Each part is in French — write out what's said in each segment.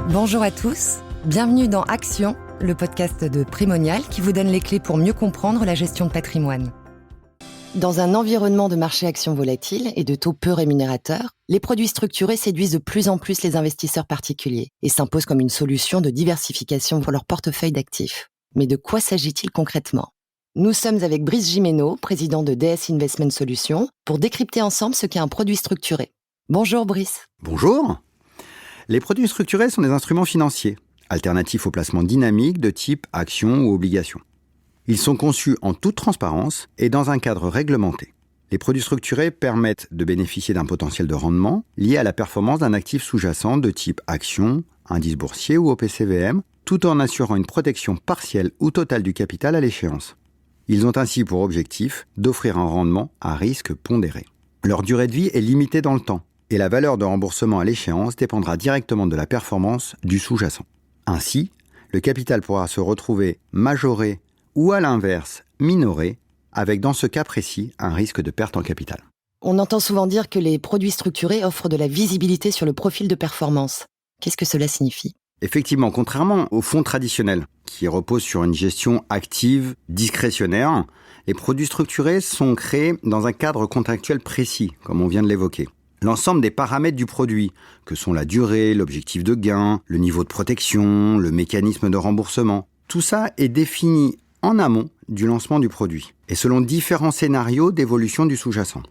Bonjour à tous, bienvenue dans Action, le podcast de Primonial qui vous donne les clés pour mieux comprendre la gestion de patrimoine. Dans un environnement de marché actions volatiles et de taux peu rémunérateurs, les produits structurés séduisent de plus en plus les investisseurs particuliers et s'imposent comme une solution de diversification pour leur portefeuille d'actifs. Mais de quoi s'agit-il concrètement ? Nous sommes avec Brice Gimeno, président de DS Investment Solutions, pour décrypter ensemble ce qu'est un produit structuré. Bonjour Brice. Bonjour. Les produits structurés sont des instruments financiers, alternatifs aux placements dynamiques de type actions ou obligations. Ils sont conçus en toute transparence et dans un cadre réglementé. Les produits structurés permettent de bénéficier d'un potentiel de rendement lié à la performance d'un actif sous-jacent de type action, indice boursier ou OPCVM, tout en assurant une protection partielle ou totale du capital à l'échéance. Ils ont ainsi pour objectif d'offrir un rendement à risque pondéré. Leur durée de vie est limitée dans le temps et la valeur de remboursement à l'échéance dépendra directement de la performance du sous-jacent. Ainsi, le capital pourra se retrouver majoré ou à l'inverse minoré, avec dans ce cas précis un risque de perte en capital. On entend souvent dire que les produits structurés offrent de la visibilité sur le profil de performance. Qu'est-ce que cela signifie ? Effectivement, contrairement aux fonds traditionnels, qui reposent sur une gestion active, discrétionnaire, les produits structurés sont créés dans un cadre contractuel précis, comme on vient de l'évoquer. L'ensemble des paramètres du produit, que sont la durée, l'objectif de gain, le niveau de protection, le mécanisme de remboursement, tout ça est défini en amont du lancement du produit, et selon différents scénarios d'évolution du sous-jacent.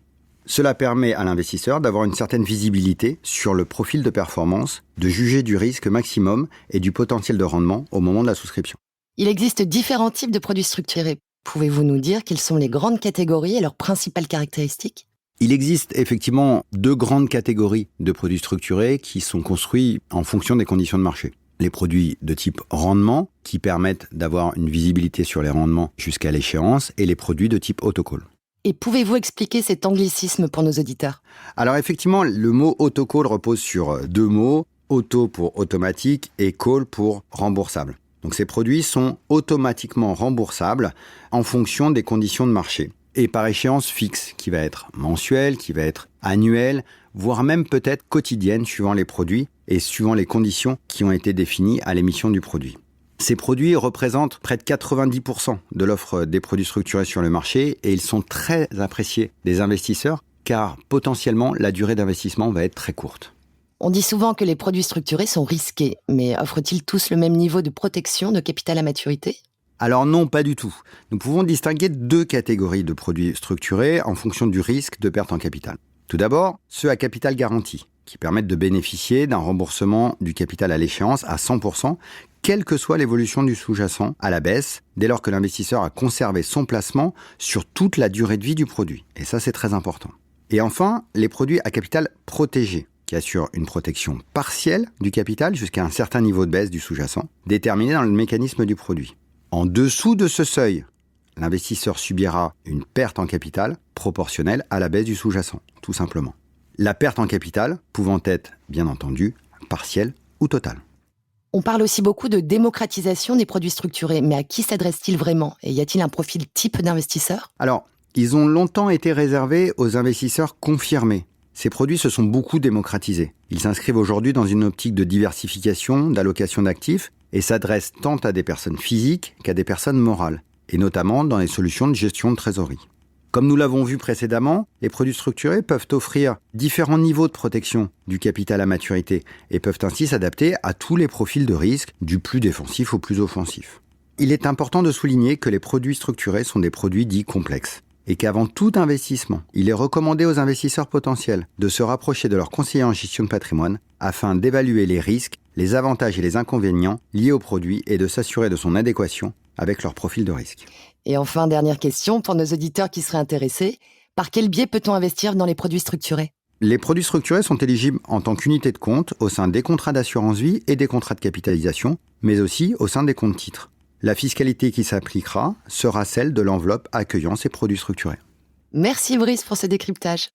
Cela permet à l'investisseur d'avoir une certaine visibilité sur le profil de performance, de juger du risque maximum et du potentiel de rendement au moment de la souscription. Il existe différents types de produits structurés. Pouvez-vous nous dire quelles sont les grandes catégories et leurs principales caractéristiques ? Il existe effectivement deux grandes catégories de produits structurés qui sont construits en fonction des conditions de marché. Les produits de type rendement, qui permettent d'avoir une visibilité sur les rendements jusqu'à l'échéance, et les produits de type autocall. Et pouvez-vous expliquer cet anglicisme pour nos auditeurs ? Alors effectivement, le mot autocall repose sur deux mots, auto pour automatique et call pour remboursable. Donc ces produits sont automatiquement remboursables en fonction des conditions de marché et par échéance fixe, qui va être mensuelle, qui va être annuelle, voire même peut-être quotidienne suivant les produits et suivant les conditions qui ont été définies à l'émission du produit. Ces produits représentent près de 90% de l'offre des produits structurés sur le marché et ils sont très appréciés des investisseurs car potentiellement la durée d'investissement va être très courte. On dit souvent que les produits structurés sont risqués, mais offrent-ils tous le même niveau de protection de capital à maturité ? Alors non, pas du tout. Nous pouvons distinguer deux catégories de produits structurés en fonction du risque de perte en capital. Tout d'abord, ceux à capital garanti, qui permettent de bénéficier d'un remboursement du capital à l'échéance à 100%, quelle que soit l'évolution du sous-jacent à la baisse, dès lors que l'investisseur a conservé son placement sur toute la durée de vie du produit. Et ça, c'est très important. Et enfin, les produits à capital protégé, qui assurent une protection partielle du capital jusqu'à un certain niveau de baisse du sous-jacent, déterminé dans le mécanisme du produit. En dessous de ce seuil, l'investisseur subira une perte en capital proportionnelle à la baisse du sous-jacent, tout simplement. La perte en capital pouvant être, bien entendu, partielle ou totale. On parle aussi beaucoup de démocratisation des produits structurés, mais à qui s'adresse-t-il vraiment ? Et y a-t-il un profil type d'investisseur ? Alors, ils ont longtemps été réservés aux investisseurs confirmés. Ces produits se sont beaucoup démocratisés. Ils s'inscrivent aujourd'hui dans une optique de diversification, d'allocation d'actifs, et s'adressent tant à des personnes physiques qu'à des personnes morales, et notamment dans les solutions de gestion de trésorerie. Comme nous l'avons vu précédemment, les produits structurés peuvent offrir différents niveaux de protection du capital à maturité et peuvent ainsi s'adapter à tous les profils de risque, du plus défensif au plus offensif. Il est important de souligner que les produits structurés sont des produits dits complexes et qu'avant tout investissement, il est recommandé aux investisseurs potentiels de se rapprocher de leur conseiller en gestion de patrimoine afin d'évaluer les risques, les avantages et les inconvénients liés au produit et de s'assurer de son adéquation avec leur profil de risque. Et enfin, dernière question pour nos auditeurs qui seraient intéressés. Par quel biais peut-on investir dans les produits structurés ? Les produits structurés sont éligibles en tant qu'unité de compte au sein des contrats d'assurance vie et des contrats de capitalisation, mais aussi au sein des comptes titres. La fiscalité qui s'appliquera sera celle de l'enveloppe accueillant ces produits structurés. Merci Brice pour ce décryptage.